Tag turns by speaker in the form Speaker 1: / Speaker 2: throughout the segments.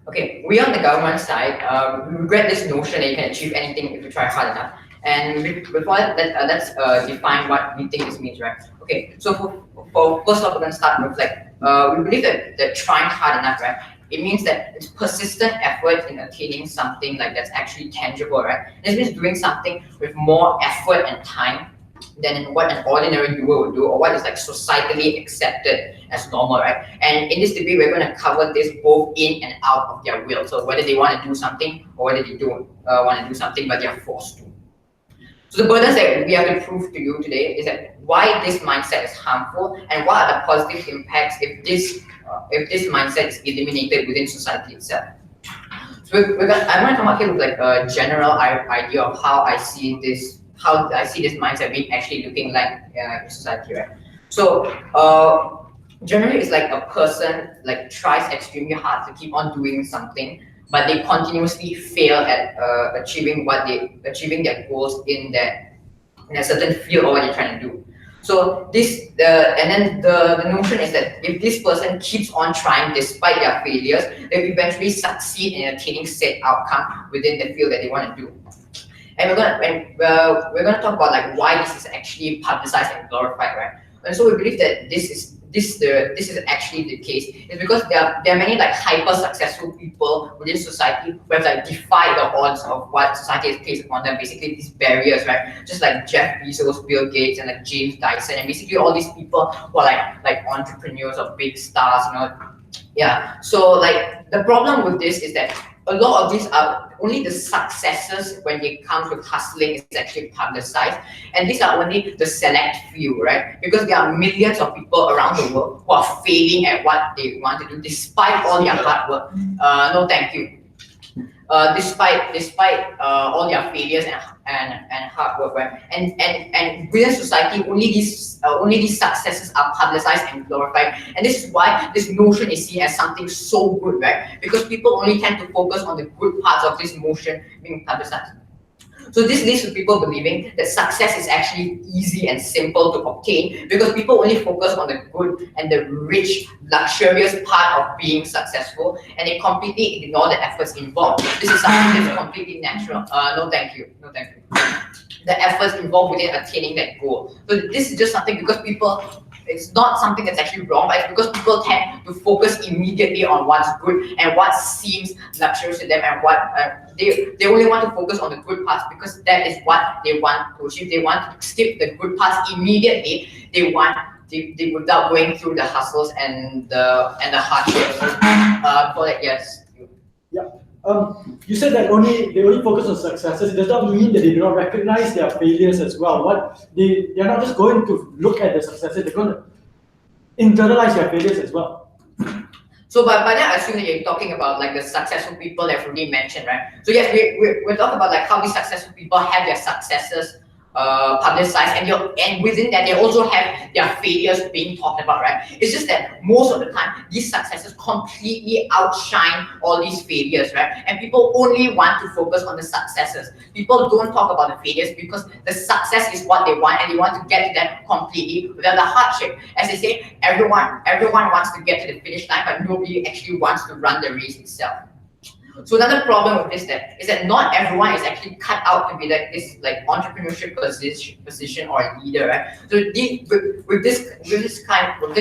Speaker 1: Okay, we on the government side, we regret this notion that you can achieve anything if you try hard enough. And before that, let's define what we think this means, right? Okay, so for first off, we're gonna start with like, we believe that trying hard enough, right? It means that it's persistent effort in attaining something like that's actually tangible, right? This means doing something with more effort and time than what an ordinary doer would do, or what is like societally accepted as normal, right? And in this debate, we're going to cover this both in and out of their will. So whether they want to do something or whether they don't want to do something, but they're forced to. So the burdens that we have to prove to you today is that why this mindset is harmful and what are the positive impacts if this mindset is eliminated within society itself. So I want to come up here with like a general idea of how I see this mindset being actually looking like in society, right? So generally, it's like a person like tries extremely hard to keep on doing something, but they continuously fail at achieving their goals in a certain field or what they're trying to do. So and then the notion is that if this person keeps on trying despite their failures, they will eventually succeed in attaining said outcome within the field that they want to do. And we're gonna talk about like why this is actually publicized and glorified, right? And so we believe that this is actually the case. It's because there are many like hyper successful people within society who have like defied the odds of what society has placed upon them. Basically, these barriers, right? Just like Jeff Bezos, Bill Gates, and like James Dyson, and basically all these people who are like entrepreneurs or big stars, you know. Yeah. So like the problem with this is that a lot of these are only the successes when it comes with hustling is actually publicized, and these are only the select few, right? Because there are millions of people around the world who are failing at what they want to do despite all their hard work. No, thank you. Despite all their failures and hard work, right? And within society, only these successes are publicized and glorified, and this is why this notion is seen as something so good, right? Because people only tend to focus on the good parts of this motion being publicized. So this leads to people believing that success is actually easy and simple to obtain because people only focus on the good and the rich, luxurious part of being successful, and they completely ignore the efforts involved. This is something that's completely natural. No, thank you. No, thank you. The efforts involved within attaining that goal. So this is just something because people. It's not something that's actually wrong, but it's because people tend to focus immediately on what's good and what seems luxurious to them, and what they only want to focus on the good parts because that is what they want to achieve. They want to skip the good parts immediately. They without going through the hustles and the hardships. For that, yes.
Speaker 2: Yeah. You said that they only focus on successes. It does not mean that they do not recognize their failures as well. They're not just going to look at the successes, they're going to internalize their failures as well.
Speaker 1: So by that, I assume that you're talking about like the successful people that Rudy mentioned, right? So yes, we're talking about like how these successful people have their successes publicized, and within that they also have their failures being talked about, right? It's just that most of the time these successes completely outshine all these failures, right? And people only want to focus on the successes. People don't talk about the failures because the success is what they want, and they want to get to that completely without the hardship. As they say, everyone wants to get to the finish line, but nobody actually wants to run the race itself. So another problem with this is that not everyone is actually cut out to be like this like entrepreneurship position or a leader, right? So with this kind of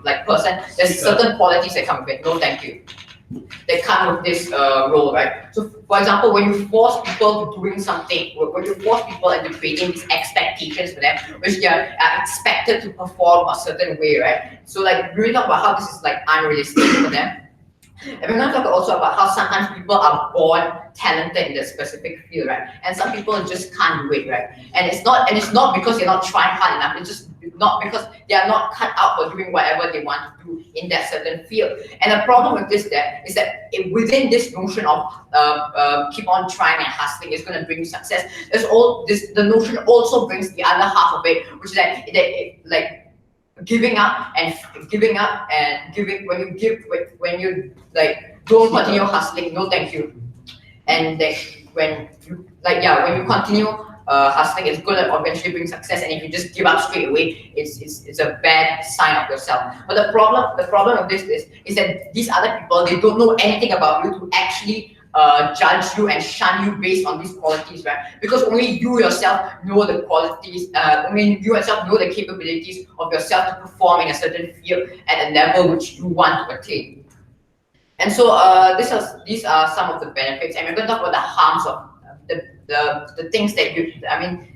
Speaker 1: like person, there's certain qualities that come with it. No, thank you. That come with this role, right? So for example, when you force people to doing something, when you force people into creating these expectations for them, which they are expected to perform a certain way, right? So like we talk about how this is like unrealistic for them. And we're going to talk also about how sometimes people are born talented in a specific field, right? And some people just can't do it, right? And it's not because they're not trying hard enough. It's just not because they are not cut out for doing whatever they want to do in that certain field. And the problem with this there is that within this notion of keep on trying and hustling is going to bring you success. There's all this. The notion also brings the other half of it, which is that like giving up and giving when you like don't continue hustling, no thank you. And then when you continue hustling, it's going to eventually bring success. And if you just give up straight away, it's a bad sign of yourself. But the problem of this is that these other people, they don't know anything about you to actually judge you and shun you based on these qualities, right? Because only you yourself know the qualities, only you yourself know the capabilities of yourself to perform in a certain field at a level which you want to attain. And so these are some of the benefits, and we're going to talk about the harms of the things that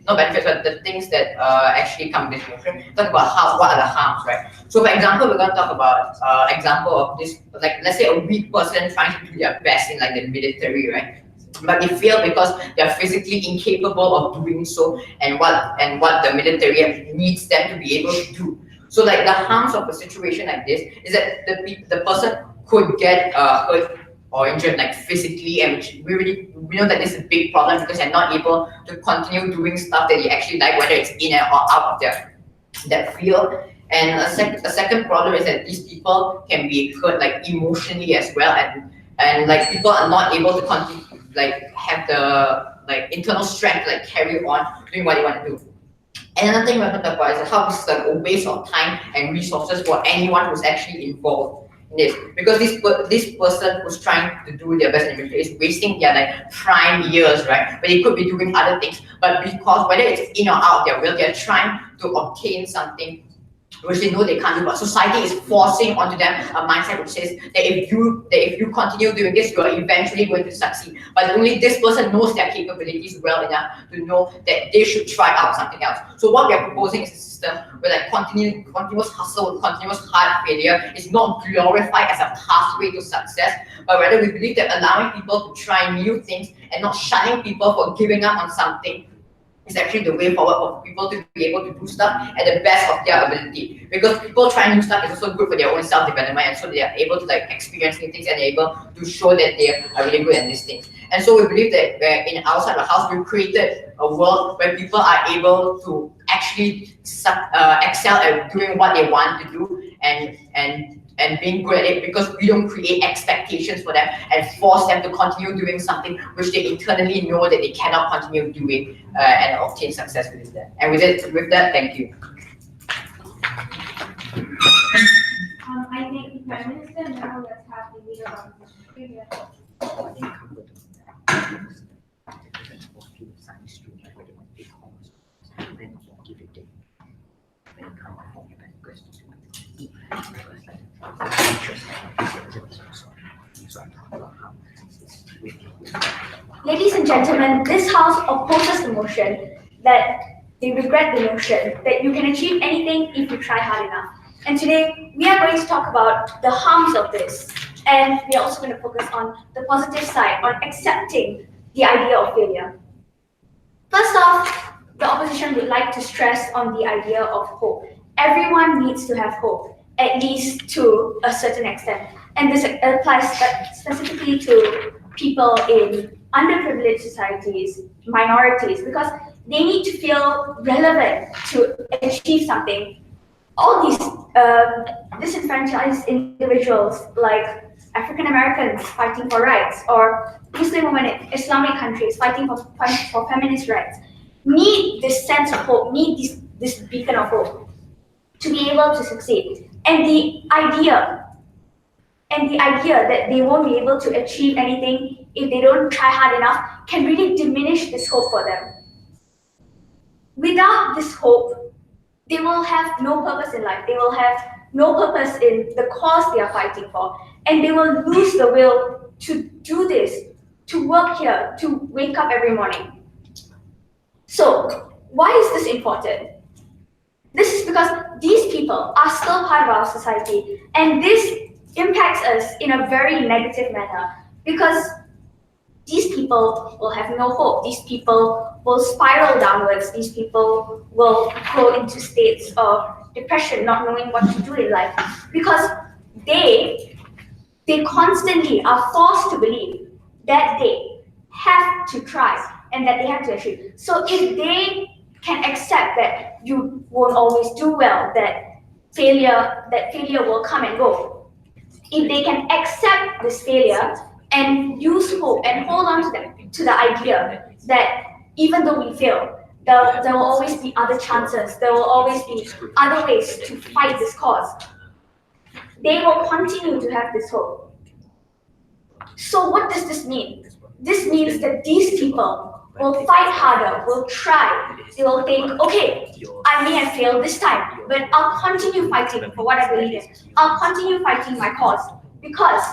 Speaker 1: not benefits, but the things that actually come with this motion. Talk about what are the harms, right? So for example, we're going to talk about example of this, like let's say a weak person trying to do their best in like the military, right? But they fail because they are physically incapable of doing so, and what the military needs them to be able to do. So like the harms of a situation like this is that the person could get hurt or injured like physically, and we know that this is a big problem because they're not able to continue doing stuff that they actually like, whether it's in or out of that field. And a second problem is that these people can be hurt like emotionally as well, and like people are not able to continue like have the like internal strength to like carry on doing what they want to do. And another thing we're going to talk about is how this is like a waste of time and resources for anyone who's actually involved in this, because this person who's trying to do their best in the military is wasting their like prime years, right? But they could be doing other things, but because whether it's in or out of their will, they're trying to obtain something which they know they can't do, but society is forcing onto them a mindset which says that if you continue doing this, you are eventually going to succeed. But only this person knows their capabilities well enough to know that they should try out something else. So what we are proposing is a system where like continuous hustle, continuous hard failure is not glorified as a pathway to success, but rather we believe that allowing people to try new things and not shunning people for giving up on something is actually the way forward for people to be able to do stuff at the best of their ability. Because people trying new stuff is also good for their own self-development, and so they are able to like experience new things and able to show that they are really good at these things. And so we believe that in outside the house, we created a world where people are able to actually excel at doing what they want to do and being good at it, because we don't create expectations for them and force them to continue doing something which they internally know that they cannot continue doing and obtain success with that. And with that, thank you.
Speaker 3: I thank the Prime Minister. Now let's have the leader of the Australia.
Speaker 4: Ladies and gentlemen, this House opposes the motion that they regret the notion that you can achieve anything if you try hard enough. And today, we are going to talk about the harms of this. And we are also going to focus on the positive side, on accepting the idea of failure. First off, the opposition would like to stress on the idea of hope. Everyone needs to have hope, at least to a certain extent. And this applies specifically to people in underprivileged societies, minorities, because they need to feel relevant to achieve something. All these disenfranchised individuals, like African Americans fighting for rights, or Muslim women in Islamic countries fighting for feminist rights, need this sense of hope, need this beacon of hope to be able to succeed. And the idea that they won't be able to achieve anything if they don't try hard enough can really diminish this hope for them. Without this hope, they will have no purpose in life. They will have no purpose in the cause they are fighting for. And they will lose the will to do this, to work here, to wake up every morning. So, why is this important? This is because these people are still part of our society, and this impacts us in a very negative manner because these people will have no hope. These people will spiral downwards. These people will go into states of depression, not knowing what to do in life, because they constantly are forced to believe that they have to try and that they have to achieve. So if they can accept that you won't always do well, that failure will come and go, if they can accept this failure and use hope and hold on to the idea that even though we fail, there will always be other chances, there will always be other ways to fight this cause, they will continue to have this hope. So what does this mean? This means that these people will fight harder, will try. They will think, okay, I may have failed this time, but I'll continue fighting for what I believe in. I'll continue fighting my cause because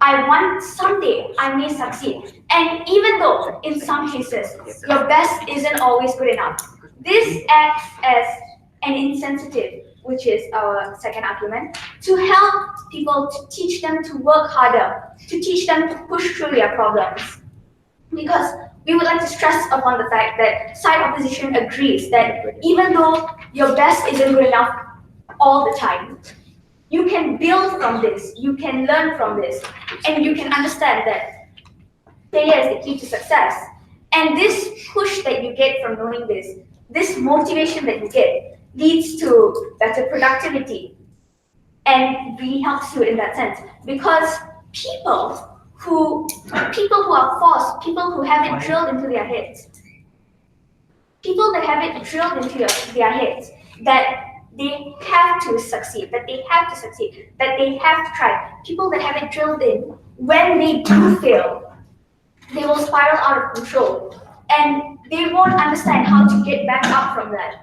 Speaker 4: I want someday I may succeed. And even though in some cases your best isn't always good enough, this acts as an incentive, which is our second argument, to help people, to teach them to work harder, to teach them to push through their problems. Because we would like to stress upon the fact that side opposition agrees that even though your best isn't good enough all the time, you can build from this, you can learn from this, and you can understand that failure is the key to success. And this push that you get from knowing this motivation that you get, leads to better productivity and really helps you in that sense. Because people who are forced, people who have it drilled into their heads, people that have it drilled into their heads that they have to succeed, that they have to succeed, that they have to try, people that have it drilled in, when they do fail, they will spiral out of control and they won't understand how to get back up from that.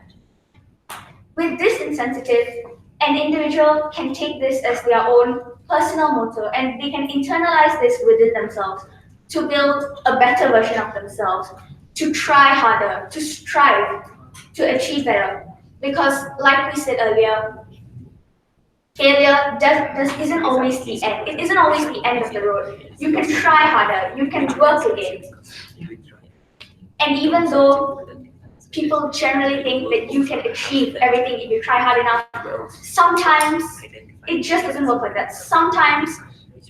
Speaker 4: With this incentive, an individual can take this as their own personal motto and they can internalize this within themselves to build a better version of themselves, to try harder, to strive, to achieve better. Because like we said earlier, failure isn't always the end. It isn't always the end of the road. You can try harder, you can work again. And even though people generally think that you can achieve everything if you try hard enough, sometimes it just doesn't work like that. Sometimes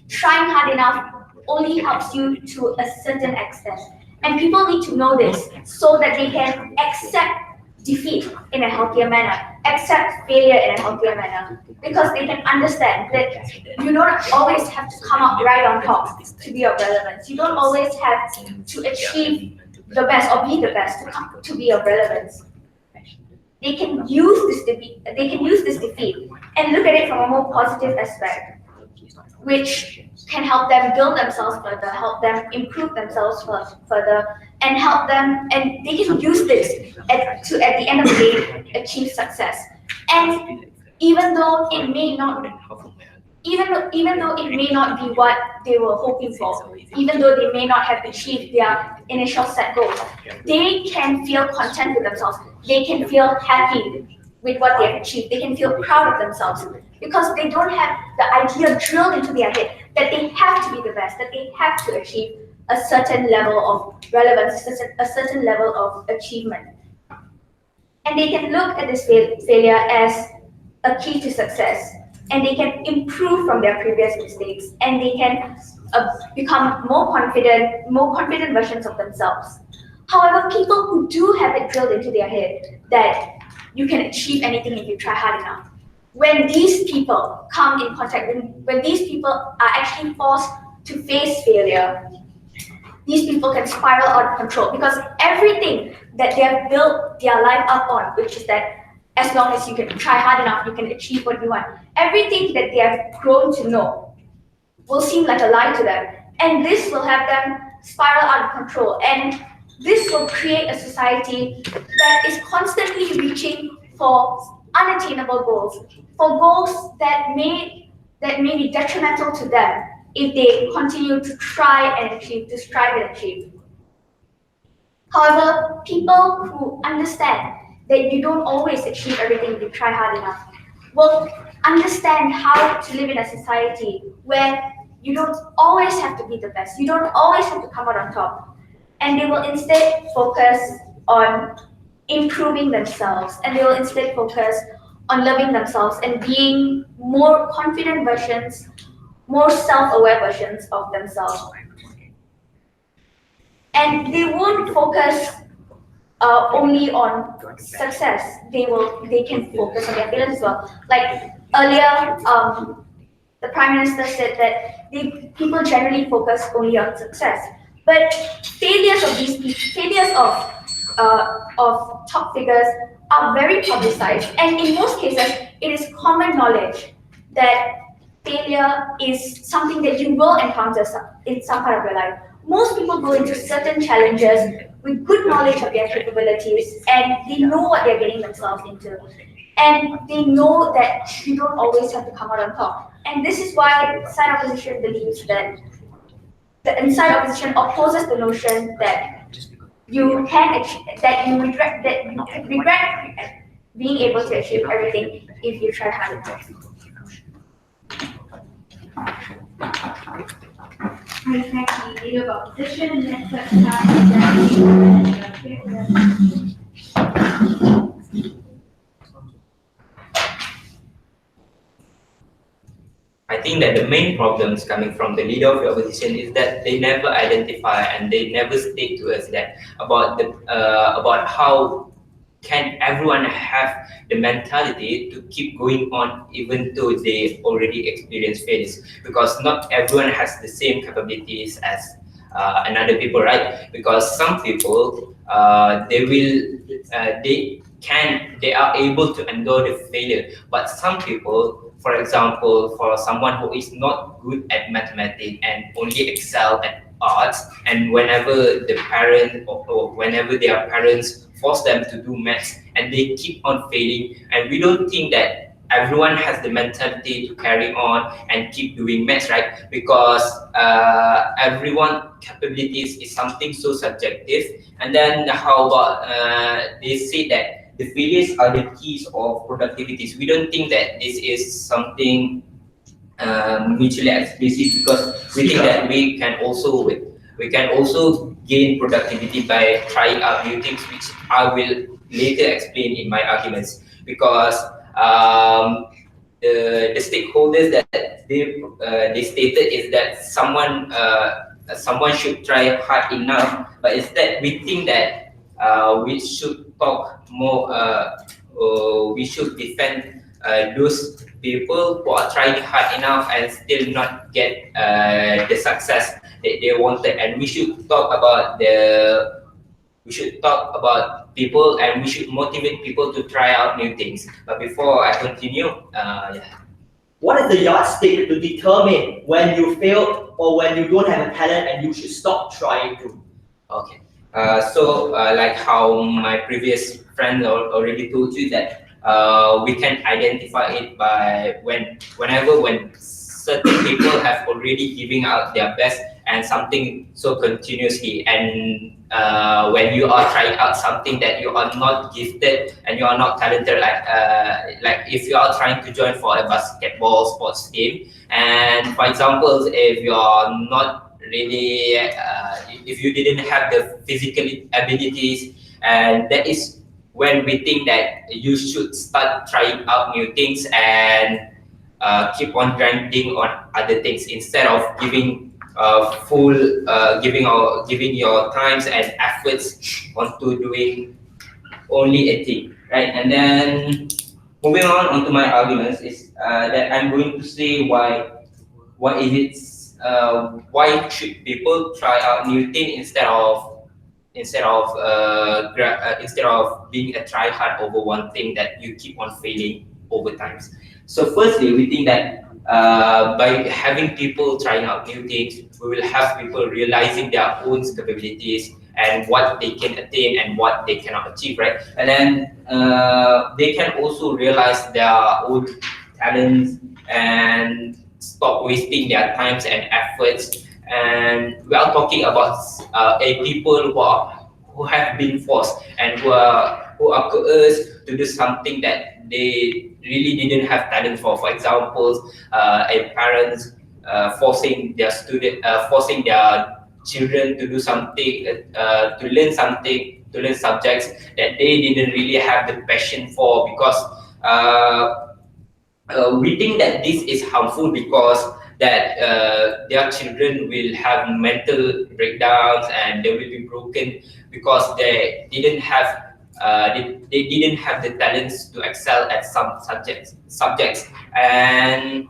Speaker 4: trying hard enough only helps you to a certain extent. And people need to know this so that they can accept defeat in a healthier manner, accept failure in a healthier manner, because they can understand that you don't always have to come up right on top to be of relevance. You don't always have to achieve the best or be the best to be of relevance. They can use this defeat. They can use this defeat and look at it from a more positive aspect, which can help them build themselves further, help them improve themselves further, and help them. And they can use this at the end of the day achieve success. And even though it may not. Even though it may not be what they were hoping for, even though they may not have achieved their initial set goals, they can feel content with themselves. They can feel happy with what they have achieved. They can feel proud of themselves because they don't have the idea drilled into their head that they have to be the best, that they have to achieve a certain level of relevance, a certain level of achievement. And they can look at this failure as a key to success. And they can improve from their previous mistakes, and they can become more confident versions of themselves. However, people who do have it drilled into their head that you can achieve anything if you try hard enough, when these people come in contact, when these people are actually forced to face failure, these people can spiral out of control because everything that they have built their life up on, which is that as long as you can try hard enough, you can achieve what you want. Everything that they have grown to know will seem like a lie to them. And this will have them spiral out of control. And this will create a society that is constantly reaching for unattainable goals, for goals that may be detrimental to them if they continue to try and achieve, to strive and achieve. However, people who understand that you don't always achieve everything if you try hard enough, will understand how to live in a society where you don't always have to be the best, you don't always have to come out on top, and they will instead focus on improving themselves, and they will instead focus on loving themselves and being more confident versions, more self-aware versions of themselves. And they won't focus only on success. They can focus on their failures as well. Like earlier, the Prime Minister said that people generally focus only on success, but failures of top figures are very publicized, and in most cases, it is common knowledge that failure is something that you will encounter in some part of your life. Most people go into certain challenges with good knowledge of their capabilities, and they know what they're getting themselves into. And they know that you don't always have to come out on top. And this is why inside opposition believes that the inside opposition opposes the notion that you can achieve, that you regret being able to achieve everything if you try hard enough.
Speaker 3: I thank the leader of opposition and next let's have the
Speaker 5: I think that the main problems coming from the leader of the opposition is that they never identify and they never state to us that about how can everyone have the mentality to keep going on even though they already experience failures, because not everyone has the same capabilities as another people, right? Because some people they are able to endure the failure, but some people, for example, for someone who is not good at mathematics and only excel at arts, and whenever the parent or whenever their parents force them to do maths and they keep on failing, and we don't think that everyone has the mentality to carry on and keep doing maths, right? Because everyone capabilities is something so subjective. And then how about they say that the failures are the keys of productivities. We don't think that this is something mutually explicit, because we think that we can also gain productivity by trying out new things, which I will later explain in my arguments. Because the stakeholders that they stated is that someone should try hard enough, but instead we think that we should talk more. We should defend those people who are trying hard enough and still not get the success that they wanted, and we should talk about people, and we should motivate people to try out new things. But before I continue,
Speaker 6: what is the yardstick to determine when you failed or when you don't have a talent and you should stop trying to?
Speaker 5: Okay. Like how my previous friend already told you that we can identify it by when certain people have already giving out their best and something so continuously, and when you are trying out something that you are not gifted and you are not talented, like if you are trying to join for a basketball sports team, and for example, if you are not really if you didn't have the physical abilities, and that is when we think that you should start trying out new things and keep on grinding on other things instead of giving giving your times and efforts onto doing only a thing, right? And then moving on onto my arguments is that I'm going to say why should people try out new things instead of being a try hard over one thing that you keep on failing over times. So firstly, we think that by having people trying out new things, we will have people realizing their own capabilities and what they can attain and what they cannot achieve, right? And then they can also realize their own talents and stop wasting their times and efforts. And we are talking about people who have been forced and who are coerced to do something that they really didn't have talent for. For example, a parents forcing their children to do something, to learn something, to learn subjects that they didn't really have the passion for, because we think that this is harmful, because that their children will have mental breakdowns and they will be broken because they didn't have they didn't have the talents to excel at some subjects. And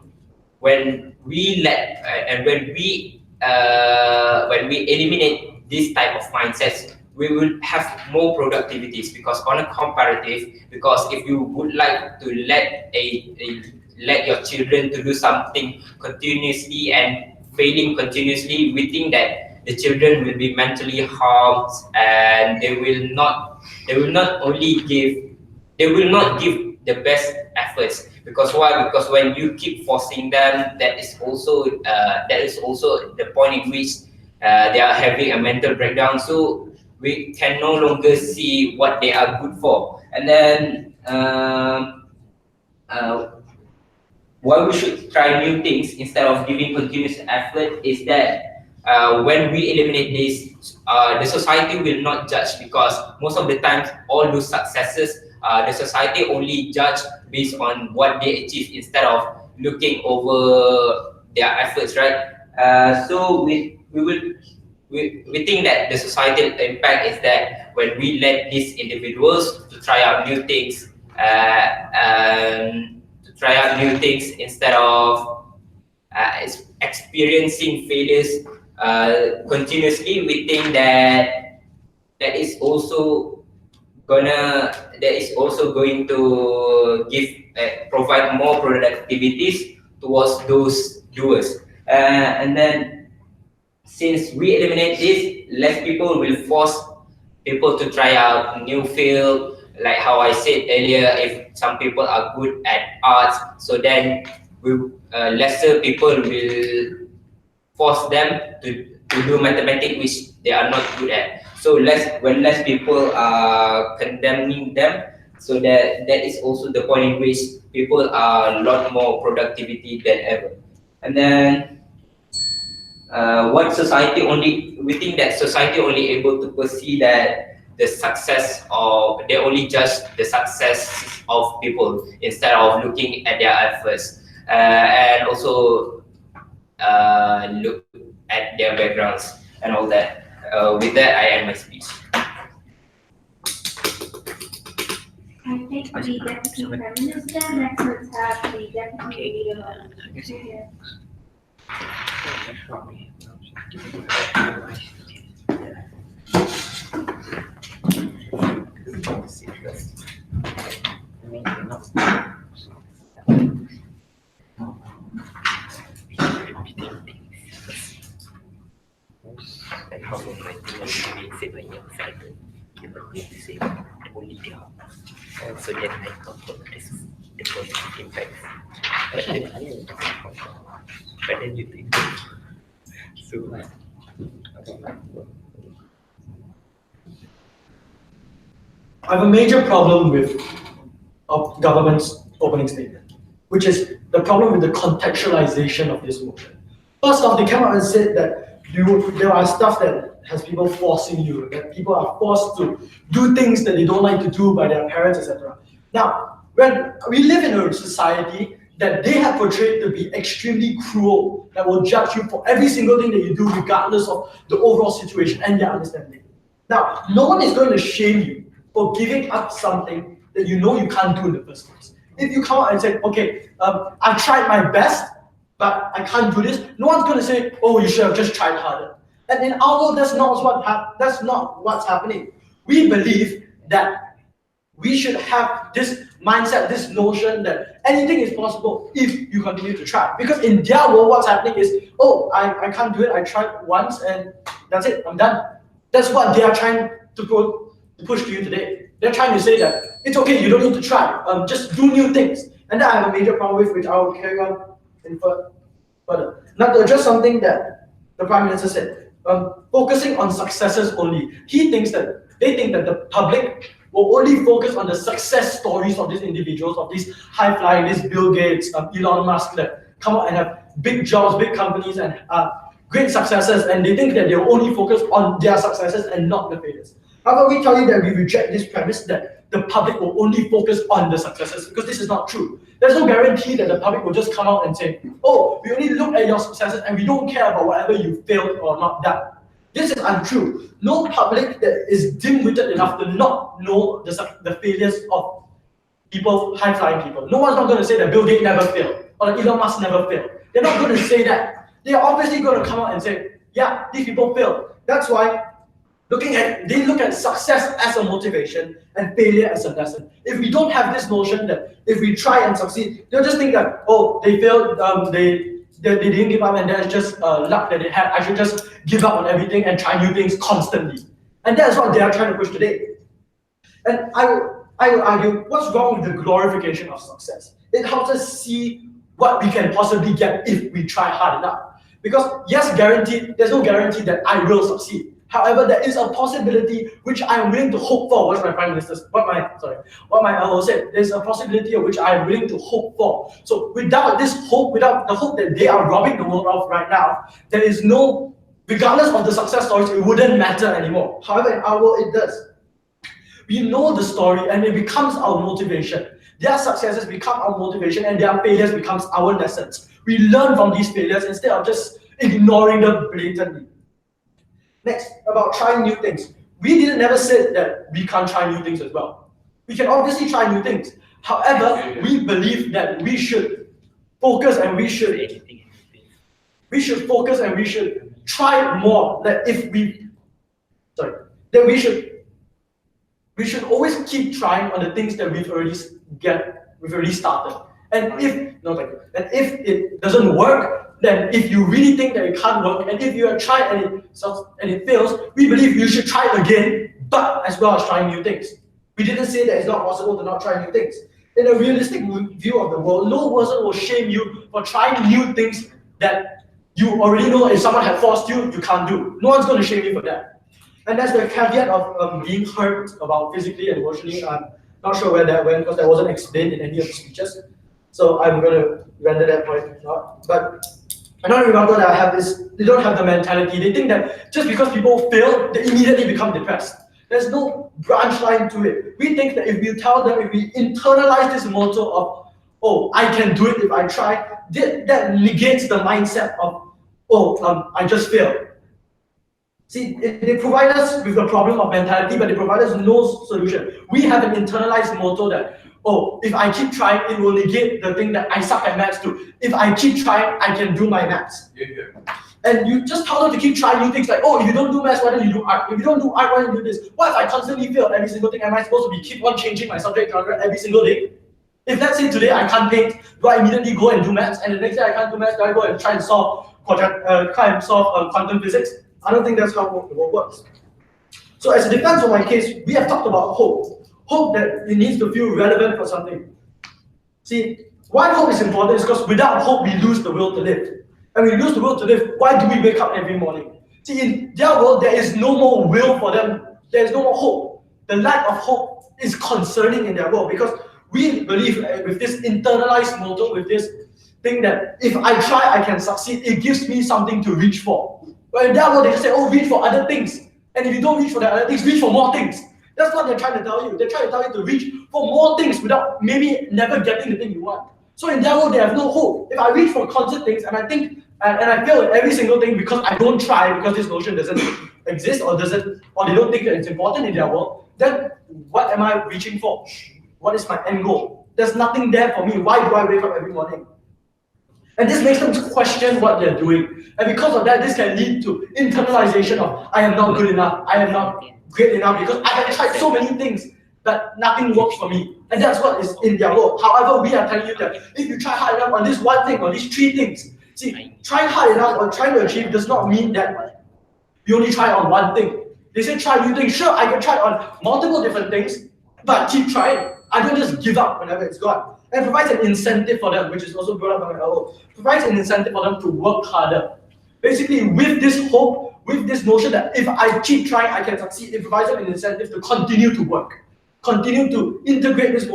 Speaker 5: when we let and when we eliminate this type of mindsets, we will have more productivities, because on a comparative, because if you would like to let your children to do something continuously and failing continuously, we think that the children will be mentally harmed, and they will not only give they will not give the best efforts. Because why? Because when you keep forcing them, that is also the point in which they are having a mental breakdown. So we can no longer see what they are good for. And then why we should try new things instead of giving continuous effort is that when we eliminate this, the society will not judge, because most of the time all those successes, the society only judge based on what they achieve instead of looking over their efforts, right? So we think that the societal impact is that when we let these individuals to try out new things, instead of experiencing failures continuously, we think that that is also going to provide more productivities towards those doers. And then since we eliminate this, less people will force people to try out new field. Like how I said earlier, if some people are good at arts, so then lesser people will force them to do mathematics, which they are not good at. So when less people are condemning them, so that is also the point in which people are a lot more productivity than ever. And then we think that society only able to perceive that the success, or they only judge the success of people instead of looking at their efforts, and also look at their backgrounds and all that. With that, I end my speech.
Speaker 3: I think the Deputy Prime Minister, next let's have the Deputy Leader. Here.
Speaker 5: So then I thought this is the positive impact. But then you think so.
Speaker 2: I have a major problem with government's opening statement, which is the problem with the contextualization of this motion. First off, they came out and said that there are stuff that has people forcing you, that people are forced to do things that they don't like to do by their parents, etc. Now, when we live in a society that they have portrayed to be extremely cruel, that will judge you for every single thing that you do, regardless of the overall situation and their understanding. Now, no one is going to shame you for giving up something that you know you can't do in the first place. If you come out and say, okay, I tried my best, but I can't do this, no one's going to say, oh, you should have just tried harder. And in our world, that's not what's happening. We believe that we should have this mindset, this notion that anything is possible if you continue to try. Because in their world, what's happening is, oh, I can't do it, I tried once and that's it, I'm done. That's what they are trying to push to you today. They're trying to say that it's okay, you don't need to try, just do new things. And that I have a major problem with, which I will carry on in further. Now to address something that the Prime Minister said, focusing on successes only. They think that the public will only focus on the success stories of these individuals, of these high-flying, these Bill Gates, Elon Musk, that come out and have big jobs, big companies, and great successes, and they think that they'll only focus on their successes and not the failures. However, we tell you that we reject this premise that the public will only focus on the successes, because this is not true. There's no guarantee that the public will just come out and say, oh, we only look at your successes and we don't care about whatever you failed or not done. This is untrue. No public that is dim-witted enough to not know the failures of people, high-flying people. No one's not going to say that Bill Gates never failed or that Elon Musk never failed. They're not going to say that. They're obviously going to come out and say, yeah, these people failed. That's why they look at success as a motivation and failure as a lesson. If we don't have this notion that if we try and succeed, they'll just think that, oh, they failed, they didn't give up, and that's just luck that they had. I should just give up on everything and try new things constantly. And that's what they are trying to push today. And I will argue, what's wrong with the glorification of success? It helps us see what we can possibly get if we try hard enough. Because yes, there's no guarantee that I will succeed. However, there is a possibility which I am willing to hope for. What my elbow said. There's a possibility of which I am willing to hope for. So without this hope, without the hope that they are robbing the world of right now, there is no, regardless of the success stories, it wouldn't matter anymore. However, in our world, it does. We know the story and it becomes our motivation. Their successes become our motivation and their failures becomes our lessons. We learn from these failures instead of just ignoring them blatantly. Next, about trying new things. We never said that we can't try new things as well. We can obviously try new things. However, we believe that we should focus and we should focus and we should try more. That we should always keep trying on the things that we've already started. And if it doesn't work, then if you really think that it can't work, and if you have tried and it fails, we believe you should try again, but as well as trying new things. We didn't say that it's not possible to not try new things. In a realistic view of the world, no person will shame you for trying new things that you already know if someone had forced you, you can't do. No one's going to shame you for that. And that's the caveat of being hurt about physically and emotionally. I'm not sure where that went because that wasn't explained in any of the speeches. So I'm going to render that point not. But another rebuttal that I have is they don't have the mentality. They think that just because people fail, they immediately become depressed. There's no branch line to it. We think that if we tell them, if we internalize this motto of, oh, I can do it if I try, that negates the mindset of, oh, I just failed. See, they provide us with the problem of mentality, but they provide us no solution. We have an internalized motto that, oh, if I keep trying, it will negate the thing that I suck at maths too. If I keep trying, I can do my maths. And you just tell them to keep trying new things like, oh, if you don't do maths, why don't you do art? If you don't do art, why don't you do this? What if I constantly fail every single thing? Am I supposed to keep on changing my subject genre every single day? If let's say today I can't paint, do I immediately go and do maths? And the next day I can't do maths, do I go and try and solve quantum physics? I don't think that's how the world works. So as a defense of my case, we have talked about hope. Hope that it needs to feel relevant for something. See, why hope is important is because without hope, we lose the will to live. And we lose the will to live, why do we wake up every morning? See, in their world, there is no more will for them. There is no more hope. The lack of hope is concerning in their world because we believe with this internalized motto, with this thing that if I try, I can succeed, it gives me something to reach for. But in their world, they just say, oh, reach for other things. And if you don't reach for the other things, reach for more things. That's what they're trying to tell you. They're trying to tell you to reach for more things without maybe never getting the thing you want. So in their world, they have no hope. If I reach for constant things and I think, and I fail at every single thing because I don't try, because this notion doesn't exist or they don't think that it's important in their world, then what am I reaching for? What is my end goal? There's nothing there for me. Why do I wake up every morning? And this makes them question what they're doing. And because of that, this can lead to internalization of, I am not good enough, I am not great enough, because I have tried so many things, but nothing works for me. And that's what is in their world. However, we are telling you that if you try hard enough on this one thing, or these three things, see, trying hard enough or trying to achieve does not mean that you only try on one thing. They say try new things. Sure, I can try on multiple different things, but keep trying. I don't just give up whenever it's gone. And provides an incentive for them, which is also brought up by my elbow, provides an incentive for them to work harder. Basically, with this hope, with this notion that if I keep trying, I can succeed, it provides them an incentive to continue to work. continue to integrate this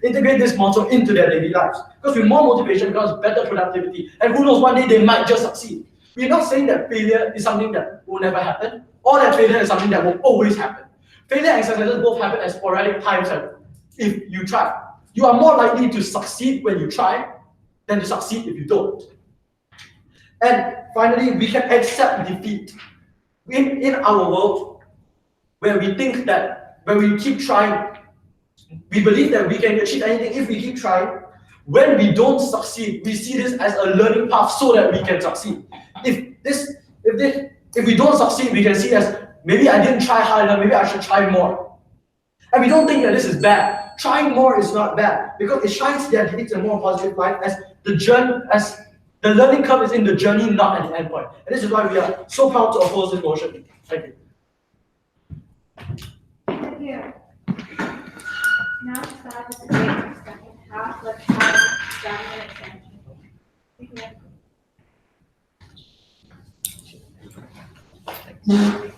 Speaker 2: integrate this motto into their daily lives. Because with more motivation comes better productivity, and who knows, one day they might just succeed. We're not saying that failure is something that will never happen, or that failure is something that will always happen. Failure and successes both happen at sporadic times if you try. You are more likely to succeed when you try than to succeed if you don't. And finally, we can accept defeat. In our world, where we think that when we keep trying, we believe that we can achieve anything if we keep trying. When we don't succeed, we see this as a learning path so that we can succeed. If we don't succeed, we can see it as maybe I didn't try hard enough, maybe I should try more. And we don't think that this is bad. Trying more is not bad because it shines their defeats in a more positive light as the learning curve is in the journey, not at the end point. And this is why we are so proud to oppose this motion. Thank you.
Speaker 3: Thank you. Now start with the second half. Let's have an extension. Thank you.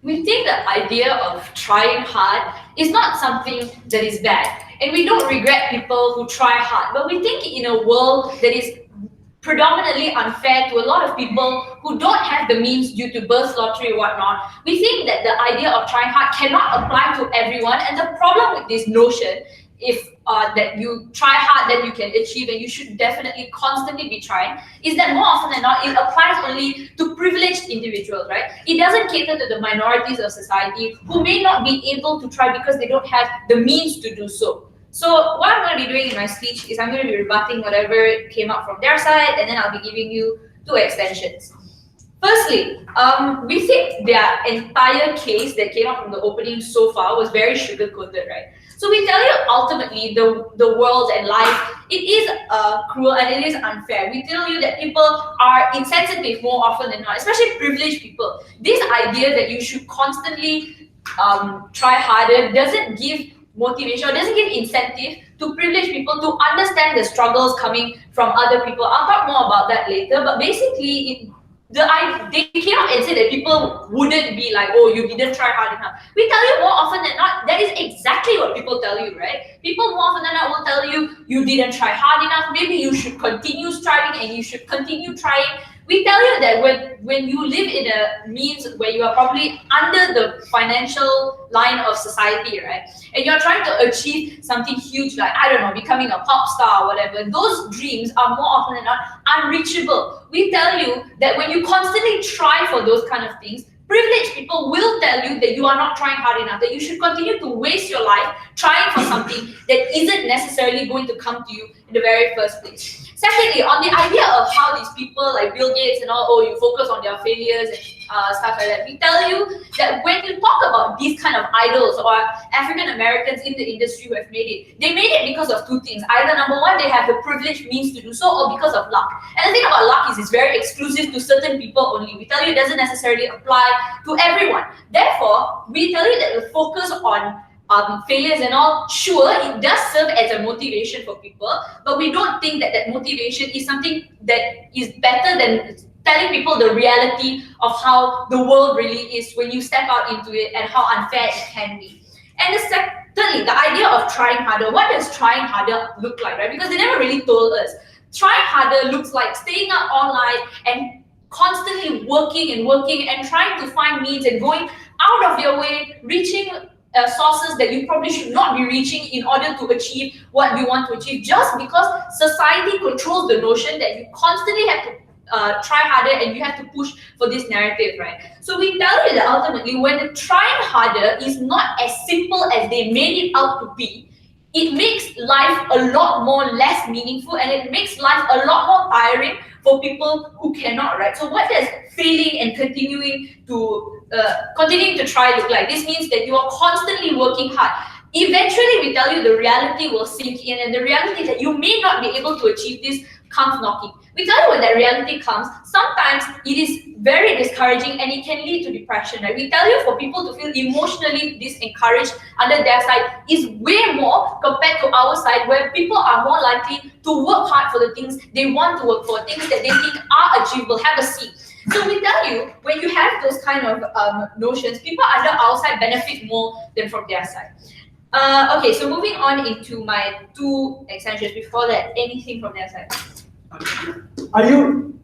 Speaker 7: We think the idea of trying hard is not something that is bad, and we don't regret people who try hard, but we think in a world that is predominantly unfair to a lot of people who don't have the means due to birth lottery or whatnot, we think that the idea of trying hard cannot apply to everyone. And the problem with this notion, if that you try hard, then you can achieve, and you should definitely constantly be trying, is that more often than not, it applies only to privileged individuals, right? It doesn't cater to the minorities of society who may not be able to try because they don't have the means to do so. So what I'm going to be doing in my speech is I'm going to be rebutting whatever came up from their side, and then I'll be giving you two extensions. Firstly, we think their entire case that came up from the opening so far was very sugar-coated, right? So we tell you ultimately the world and life, it is cruel and it is unfair. We tell you that people are insensitive more often than not, especially privileged people. This idea that you should constantly try harder doesn't give motivation or doesn't give incentive to privileged people to understand the struggles coming from other people. I'll talk more about that later, but basically they came out and said that people wouldn't be like, oh, you didn't try hard enough. We tell you more often than not, that is exactly what people tell you, right? People more often than not will tell you, you didn't try hard enough, maybe you should continue striving and you should continue trying. We tell you that when you live in a means where you are probably under the financial line of society, right? And you're trying to achieve something huge like, I don't know, becoming a pop star or whatever, those dreams are more often than not unreachable. We tell you that when you constantly try for those kind of things, privileged people will tell you that you are not trying hard enough, that you should continue to waste your life trying for something that isn't necessarily going to come to you in the very first place. Secondly, on the idea of how these people like Bill Gates and all, oh, you focus on their failures and stuff like that, we tell you that when you talk about these kind of idols or African Americans in the industry who have made it, they made it because of two things. Either number one, they have the privileged means to do so, or because of luck. And the thing about luck is it's very exclusive to certain people only. We tell you it doesn't necessarily apply to everyone. Therefore, we tell you that the focus on failures and all, sure, it does serve as a motivation for people, but we don't think that that motivation is something that is better than telling people the reality of how the world really is when you step out into it and how unfair it can be. And thirdly, the idea of trying harder. What does trying harder look like, right? Because they never really told us. Trying harder looks like staying up all night and constantly working and trying to find means and going out of your way, reaching sources that you probably should not be reaching in order to achieve what you want to achieve, just because society controls the notion that you constantly have to try harder and you have to push for this narrative, right? So we tell you that ultimately when trying harder is not as simple as they made it out to be, it makes life a lot more less meaningful and it makes life a lot more tiring for people who cannot, right? So what does failing and continuing to try look like? This means that you are constantly working hard. Eventually, we tell you the reality will sink in, and the reality that you may not be able to achieve this comes knocking. We tell you when that reality comes, sometimes it is very discouraging and it can lead to depression, right? We tell you for people to feel emotionally disencouraged under their side is way more compared to our side, where people are more likely to work hard for the things they want to work for, things that they think are achievable. Have a seat. So we tell you, when you have those kind of notions, people under our side benefit more than from their side. Okay, so moving on into my two extensions. Before that, anything from their side?
Speaker 2: Are you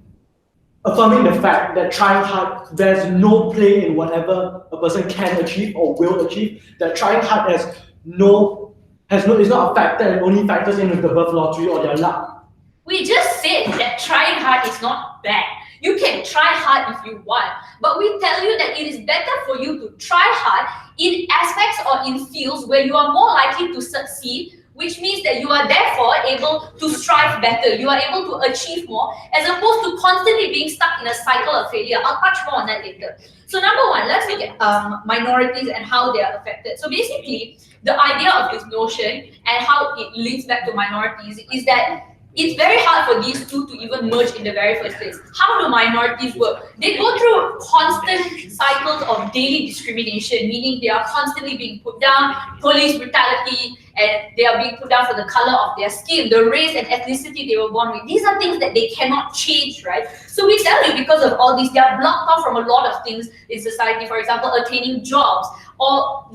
Speaker 2: affirming the fact that trying hard, there's no play in whatever a person can achieve or will achieve? That trying hard is not a factor and only factors in with the birth lottery or their luck?
Speaker 7: We just said that trying hard is not bad. You can try hard if you want, but we tell you that it is better for you to try hard in aspects or in fields where you are more likely to succeed, which means that you are therefore able to strive better, you are able to achieve more, as opposed to constantly being stuck in a cycle of failure. I'll touch more on that later. So number one, let's look at minorities and how they are affected. So basically, the idea of this notion and how it links back to minorities is that it's very hard for these two to even merge in the very first place. How do minorities work? They go through constant cycles of daily discrimination, meaning they are constantly being put down, police brutality, and they are being put down for the color of their skin, the race and ethnicity they were born with. These are things that they cannot change, right? So we tell you, because of all these, they are blocked off from a lot of things in society. For example, attaining jobs, or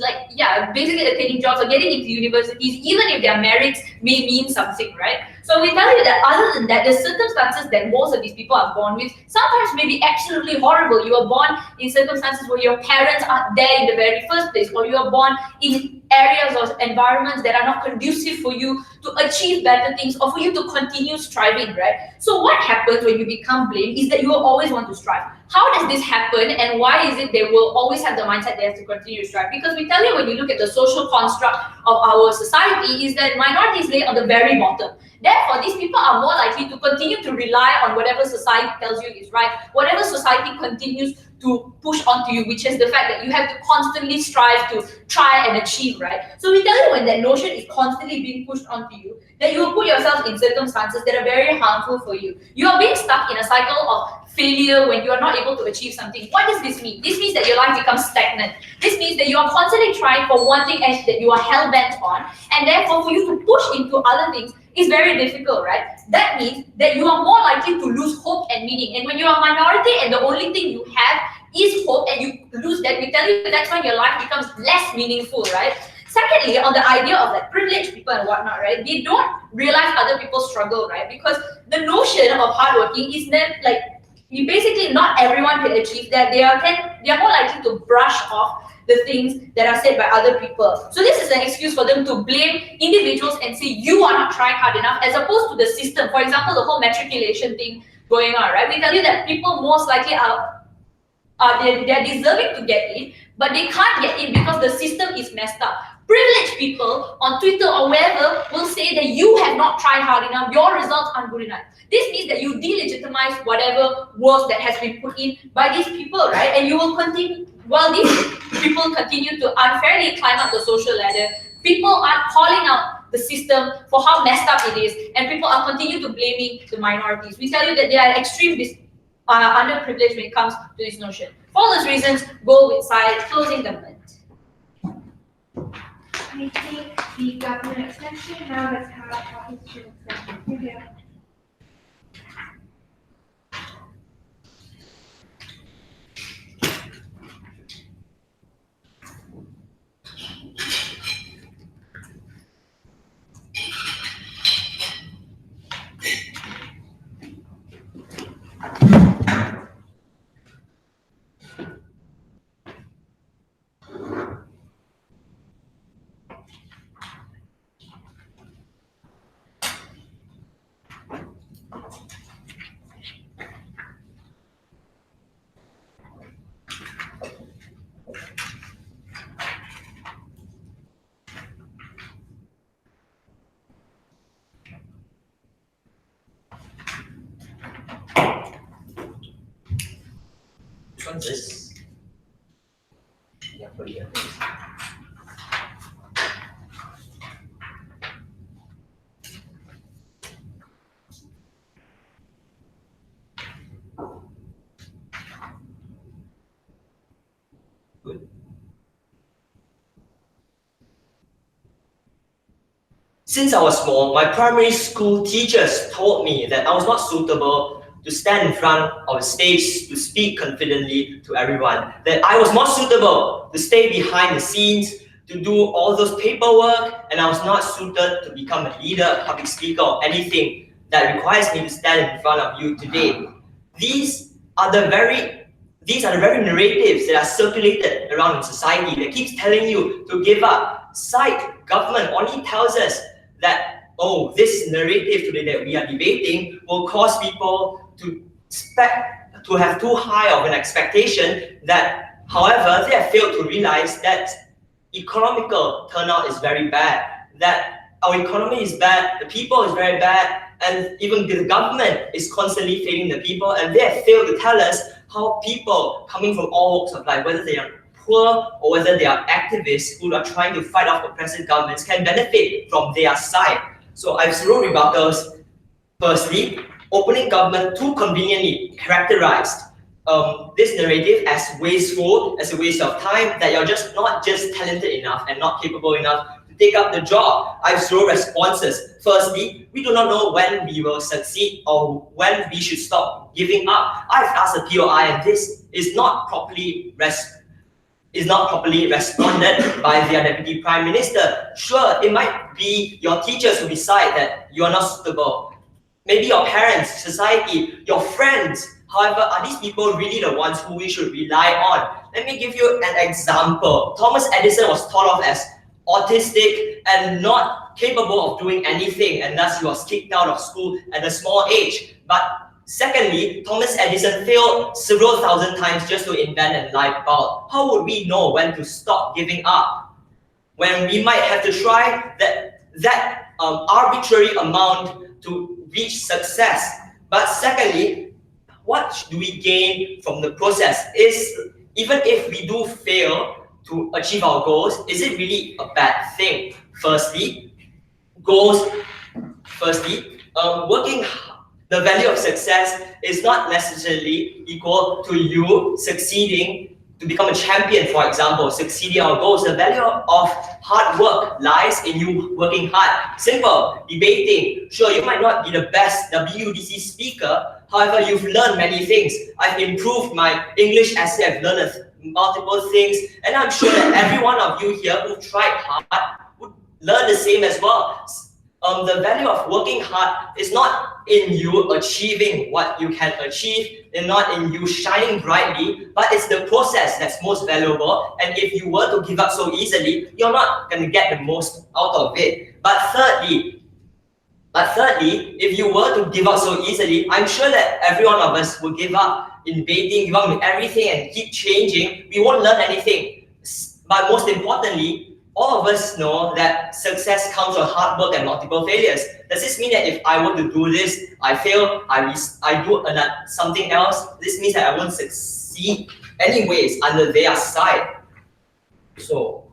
Speaker 7: basically attaining jobs or getting into universities, even if their merits may mean something, right? So we tell you that other than that, the circumstances that most of these people are born with sometimes may be absolutely horrible. You are born in circumstances where your parents aren't there in the very first place, or you are born in areas or environments that are not conducive for you to achieve better things or for you to continue striving, right? So what happens when you become blamed is that you will always want to strive. How does this happen, and why is it they will always have the mindset they have to continue to strive? Because we tell you, when you look at the social construct of our society, is that minorities lay on the very bottom. Therefore, these people are more likely to continue to rely on whatever society tells you is right, whatever society continues to push onto you, which is the fact that you have to constantly strive to try and achieve, right? So we tell you, when that notion is constantly being pushed onto you, that you will put yourself in circumstances that are very harmful for you. You are being stuck in a cycle of failure when you are not able to achieve something. What does this mean? This means that your life becomes stagnant. This means that you are constantly trying for one thing and that you are hell-bent on, and therefore for you to push into other things is very difficult, right? That means that you are more likely to lose hope and meaning. And when you are a minority and the only thing you have is hope, and you lose that, we tell you that's when your life becomes less meaningful, right? Secondly, on the idea of like privileged people and whatnot, right? They don't realize other people's struggle, right? Because the notion of hardworking is that like, you basically, not everyone can achieve that. They are more likely to brush off the things that are said by other people. So this is an excuse for them to blame individuals and say you are not trying hard enough, as opposed to the system. For example, the whole matriculation thing going on, right? We tell you that people most likely they're deserving to get in, but they can't get in because the system is messed up. Privileged people on Twitter or wherever will say that you have not tried hard enough, your results aren't good enough. This means that you delegitimize whatever work that has been put in by these people, right? And you will continue, while these people continue to unfairly climb up the social ladder, people are calling out the system for how messed up it is, and people are continue to blaming the minorities. We tell you that they are extremely underprivileged when it comes to this notion. For all those reasons, go with side closing government.
Speaker 3: We take the government extension. Now let's have a history extension. Here we go.
Speaker 6: What's this? Yeah, put it here. Good. Since I was small, my primary school teachers told me that I was not suitable to stand in front of a stage to speak confidently to everyone. That I was more suitable to stay behind the scenes, to do all those paperwork, and I was not suited to become a leader, a public speaker, or anything that requires me to stand in front of you today. These are the very narratives that are circulated around in society that keeps telling you to give up. Side government only tells us that, oh, this narrative today that we are debating will cause people to have too high of an expectation that, however, they have failed to realize that economical turnout is very bad, that our economy is bad, the people is very bad, and even the government is constantly failing the people, and they have failed to tell us how people coming from all walks of life, whether they are poor or whether they are activists who are trying to fight off oppressive governments, can benefit from their side. So I have several rebuttals. Firstly, opening government too conveniently characterized this narrative as wasteful, as a waste of time, that you're just not just talented enough and not capable enough to take up the job. I have several responses. Firstly, we do not know when we will succeed or when we should stop giving up. I've asked the POI and this is not properly responded by their Deputy Prime Minister. Sure, it might be your teachers who decide that you are not suitable. Maybe your parents, society, your friends. However, are these people really the ones who we should rely on? Let me give you an example. Thomas Edison was thought of as autistic and not capable of doing anything, and thus he was kicked out of school at a small age. But secondly, Thomas Edison failed several thousand times just to invent a light bulb. How would we know when to stop giving up? When we might have to try that arbitrary amount to reach success. But secondly, what do we gain from the process? Even if we do fail to achieve our goals, is it really a bad thing? Firstly, the value of success is not necessarily equal to you succeeding to become a champion, for example, succeeding our goals. The value of hard work lies in you working hard. Simple, debating. Sure, you might not be the best WUDC speaker, however, you've learned many things. I've improved my English essay, I've learned multiple things, and I'm sure that every one of you here who tried hard would learn the same as well. The value of working hard is not in you achieving what you can achieve, and not in you shining brightly, but it's the process that's most valuable. And if you were to give up so easily, you're not going to get the most out of it. But thirdly, if you were to give up so easily, I'm sure that every one of us will give up in debating, give up in everything and keep changing. We won't learn anything. But most importantly, all of us know that success comes from hard work and multiple failures. Does this mean that if I were to do this, I fail, I do something else, this means that I won't succeed anyways under their side? So,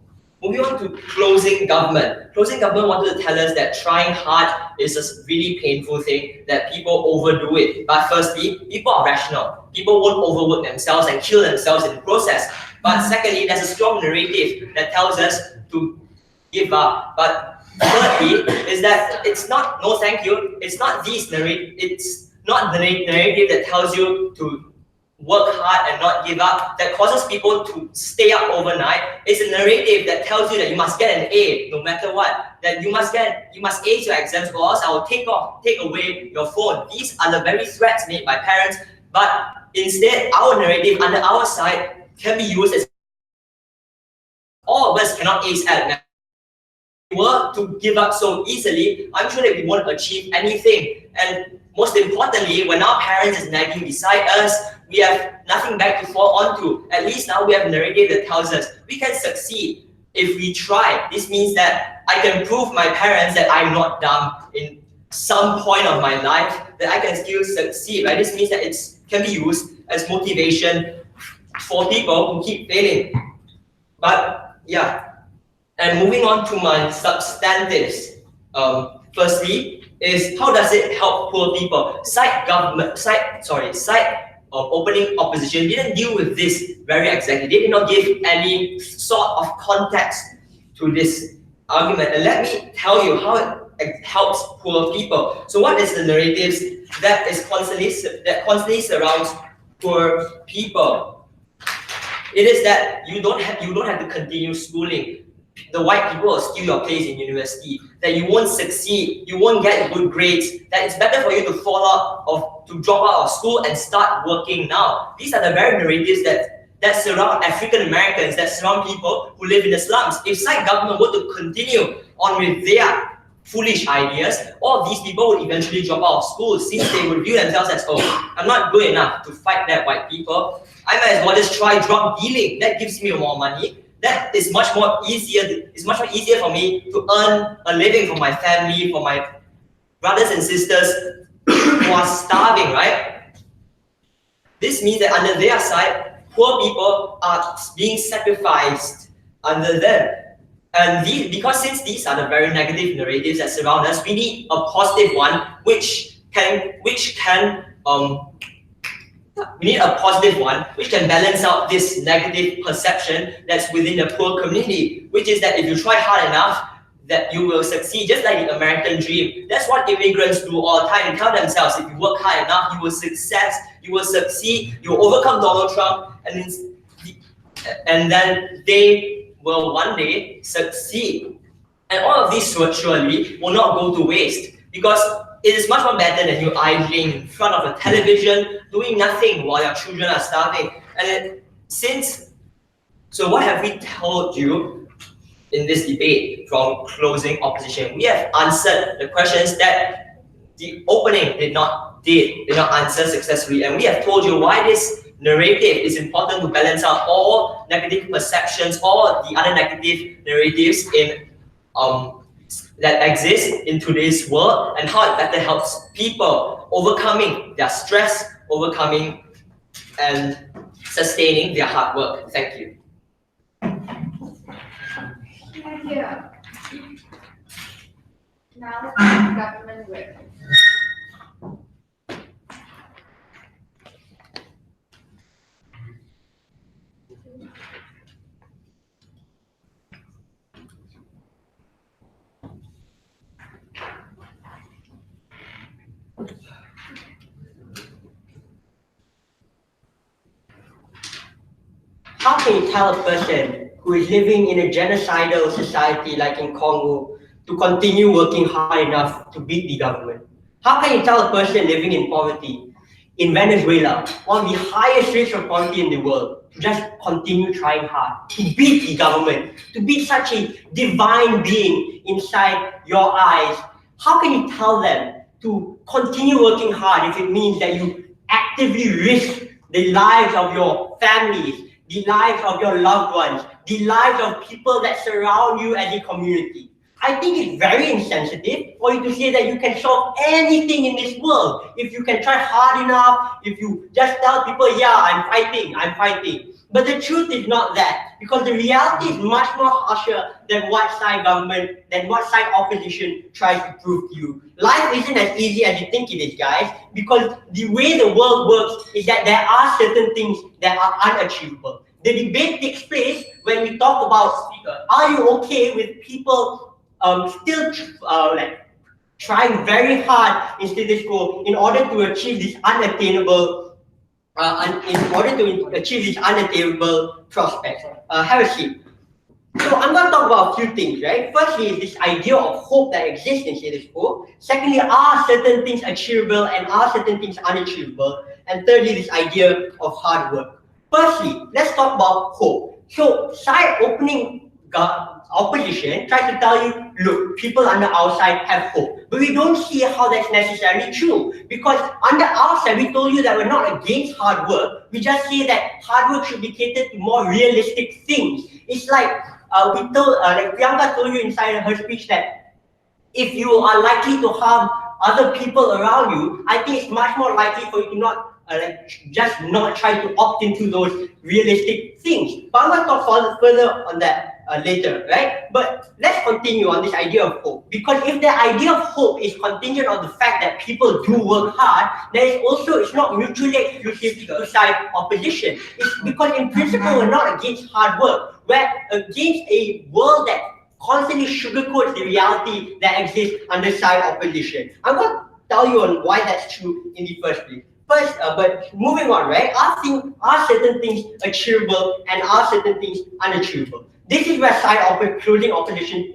Speaker 6: moving on to closing government. Closing government wanted to tell us that trying hard is a really painful thing, that people overdo it. But firstly, people are rational. People won't overwork themselves and kill themselves in the process. But secondly, there's a strong narrative that tells us to give up. But thirdly, is that it's not no thank you. It's not the narrative that tells you to work hard and not give up, that causes people to stay up overnight. It's a narrative that tells you that you must get an A no matter what, that you must ace your exams or else I will take away your phone. These are the very threats made by parents, but instead our narrative under our side can be used as all of us cannot ace at math. If we were to give up so easily, I'm sure that we won't achieve anything. And most importantly, when our parents is nagging beside us, we have nothing back to fall onto. At least now we have a narrative that tells us we can succeed if we try. This means that I can prove my parents that I'm not dumb in some point of my life, that I can still succeed, right? This means that it can be used as motivation for people who keep failing. But yeah, and moving on to my substantives. Firstly, is how does it help poor people? Side opening opposition didn't deal with this very exactly. They did not give any sort of context to this argument. And let me tell you how it helps poor people. So what is the narratives that constantly surrounds poor people? It is that you don't have to continue schooling. The white people will steal your place in university, that you won't succeed, you won't get good grades, that it's better for you to to drop out of school and start working now. These are the very narratives that surround African Americans, that surround people who live in the slums. If side government were to continue on with their foolish ideas, all of these people would eventually drop out of school, since they would view themselves as, oh, I'm not good enough to fight that white people. I might as well just try drug dealing. That gives me more money. That is much more easier. It's much more easier for me to earn a living for my family, for my brothers and sisters who are starving, right? This means that under their side, poor people are being sacrificed under them. And because since these are the very negative narratives that surround us, we need a positive one which can balance out this negative perception that's within the poor community, which is that if you try hard enough, that you will succeed, just like the American dream. That's what immigrants do all the time. They tell themselves, if you work hard enough, you will succeed, you will overcome Donald Trump, and then they will one day succeed. And all of this surely will not go to waste, because it is much more better than you idling in front of a television, doing nothing while your children are starving. And so what have we told you in this debate from closing opposition? We have answered the questions that the opening did not answer successfully, and we have told you why this narrative is important to balance out all negative perceptions, all the other negative narratives that exist in today's world, and how it better helps people overcoming their stress, overcoming and sustaining their hard work. Thank you.
Speaker 3: Yeah. Now government work.
Speaker 6: How can you tell a person who is living in a genocidal society like in Congo to continue working hard enough to beat the government? How can you tell a person living in poverty in Venezuela, one of the highest rates of poverty in the world, to just continue trying hard, to beat the government, to beat such a divine being inside your eyes? How can you tell them to continue working hard if it means that you actively risk the lives of your families, the lives of your loved ones, the lives of people that surround you as a community? I think it's very insensitive for you to say that you can solve anything in this world if you can try hard enough, if you just tell people, yeah, I'm fighting. But the truth is not that, because the reality is much more harsher than what side government, than what side opposition tries to prove to you. Life isn't as easy as you think it is, guys, because the way the world works is that there are certain things that are unachievable. The debate takes place when we talk about, are you okay with people still trying very hard in status quo in order to achieve this unattainable prospects? Have a seat. So I'm going to talk about a few things, right? Firstly, is this idea of hope that exists in status quo. Secondly, are certain things achievable and are certain things unachievable? And thirdly, this idea of hard work. Firstly, let's talk about hope. So side opening opposition tries to tell you, look, people under our side have hope. But we don't see how that's necessarily true. Because under our side, we told you that we're not against hard work. We just say that hard work should be catered to more realistic things. It's like like Priyanka told you inside her speech that if you are likely to harm other people around you, I think it's much more likely for you to not just not try to opt into those realistic things. But I'm going to talk further on that later, right? But let's continue on this idea of hope, because if the idea of hope is contingent on the fact that people do work hard, then it's not mutually exclusive to side opposition. It's because in principle we're not against hard work, we're against a world that constantly sugarcoats the reality that exists under side opposition. I'm going to tell you on why that's true in the first place. But moving on, right? Are certain things achievable and are certain things unachievable? This is where closing opposition,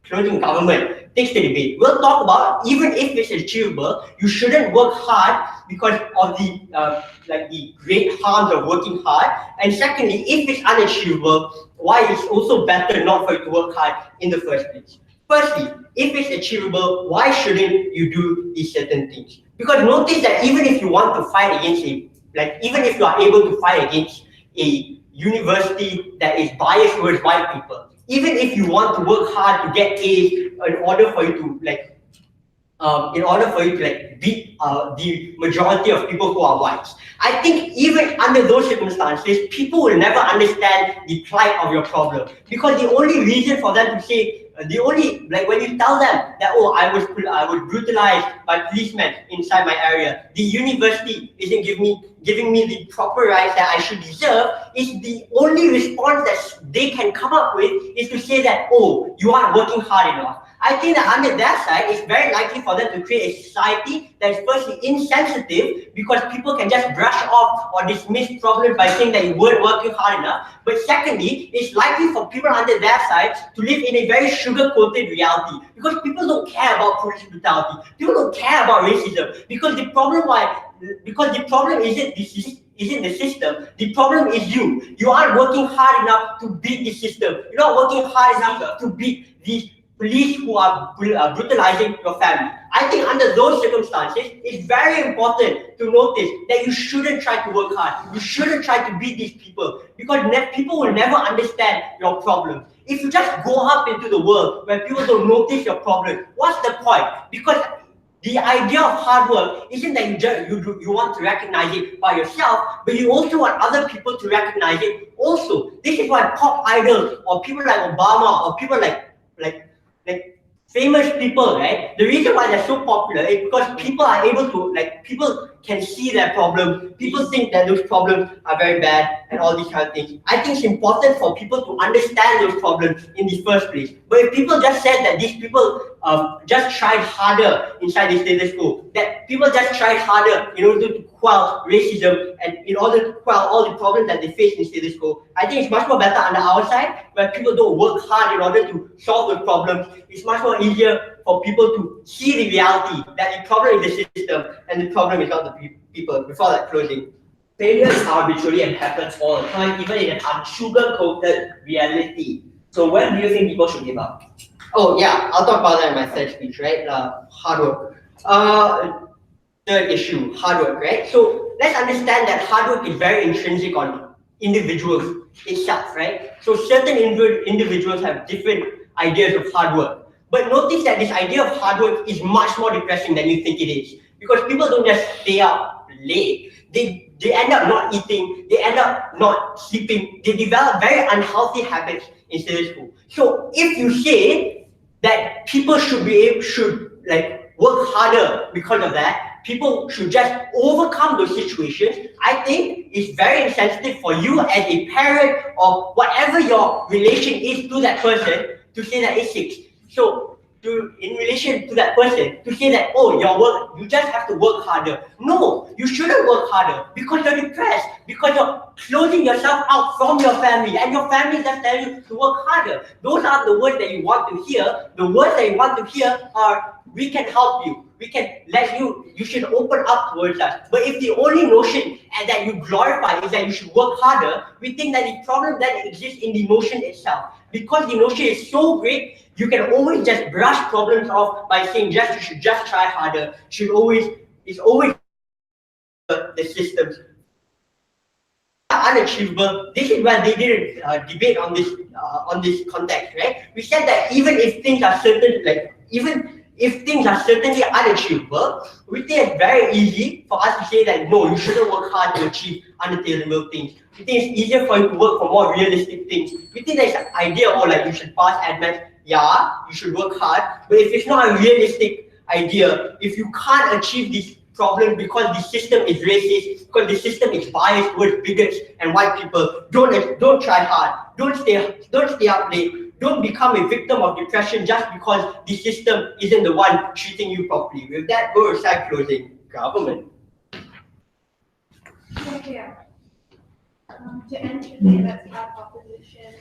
Speaker 6: closing government takes the debate. We'll talk about, even if it's achievable, you shouldn't work hard because of the great harms of working hard. And secondly, if it's unachievable, why it's also better not for you to work hard in the first place. Firstly, if it's achievable, why shouldn't you do these certain things? Because notice that even if you want to fight against even if you are able to fight against a university that is biased towards white people, even if you want to work hard to get A's in order for you to beat the majority of people who are whites, I think even under those circumstances, people will never understand the plight of your problem, because the only reason for them to say, when you tell them that, oh, I was brutalized by policemen inside my area, the university isn't giving me the proper rights that I should deserve, is the only response that they can come up with is to say that, oh, you aren't working hard enough. I think that under that side, it's very likely for them to create a society that is firstly insensitive, because people can just brush off or dismiss problems by saying that you weren't working hard enough. But secondly, it's likely for people under that side to live in a very sugar-coated reality, because people don't care about police brutality, people don't care about racism, because the problem isn't the system, the problem is you. You aren't working hard enough to beat the system. You're not working hard enough to beat these police who are brutalizing your family. I think under those circumstances, it's very important to notice that you shouldn't try to work hard. You shouldn't try to beat these people, because people will never understand your problem. If you just go up into the world where people don't notice your problem, what's the point? Because the idea of hard work isn't that you want to recognize it by yourself, but you also want other people to recognize it also. This is why pop idols or people like Obama or people like famous people, right? The reason why they're so popular is because people are able to, people can see their problems. People think that those problems are very bad and all these kind of things. I think it's important for people to understand those problems in the first place. But if people just said that these people just tried harder inside the status quo, that people just tried harder in order to quell racism and in order to quell all the problems that they face in status quo, I think it's much more better on the outside, where people don't work hard in order to solve those problems. It's much more easier for people to see the reality that the problem is the system and the problem is not the people. Before that closing,
Speaker 8: failure is arbitrary and happens all the time, even in an unsugar-coated reality. So when do you think people should give up?
Speaker 6: oh yeah, I'll talk about that in my third speech, right? Hard work. Third issue, hard work, right? So let's understand that hard work is very intrinsic on individuals itself, right? So certain individuals have different ideas of hard work. But notice that this idea of hard work is much more depressing than you think it is. Because people don't just stay up late. They end up not eating, they end up not sleeping, they develop very unhealthy habits in status quo. So if you say that people should work harder because of that, people should just overcome those situations, I think it's very insensitive for you as a parent or whatever your relation is to that person to say that it's six. So in relation to that person, to say that, oh, you just have to work harder. No, you shouldn't work harder because you're depressed, because you're closing yourself out from your family and your family just tell you to work harder. Those are the words that you want to hear. The words that you want to hear are, we can help you. We can let you should open up towards us. But if the only notion that you glorify is that you should work harder, we think that the problem that exists in the notion itself. Because the notion is so great, you can always just brush problems off by saying you should just try harder. It's always the systems unachievable. This is where they did a debate on this context, right? We said that even if things are certain, even if things are certainly unachievable, we think it's very easy for us to say that no, you shouldn't work hard to achieve unattainable things. We think it's easier for you to work for more realistic things. We think there's an idea, oh, like you should pass admit, yeah, you should work hard, but if it's not a realistic idea, if you can't achieve this problem because the system is racist, because the system is biased towards bigots and white people, don't try hard, don't stay up late, don't become a victim of depression just because the system isn't the one treating you properly. With that, go to side closing. Government.
Speaker 3: Okay, yeah. To end today, let's have opposition.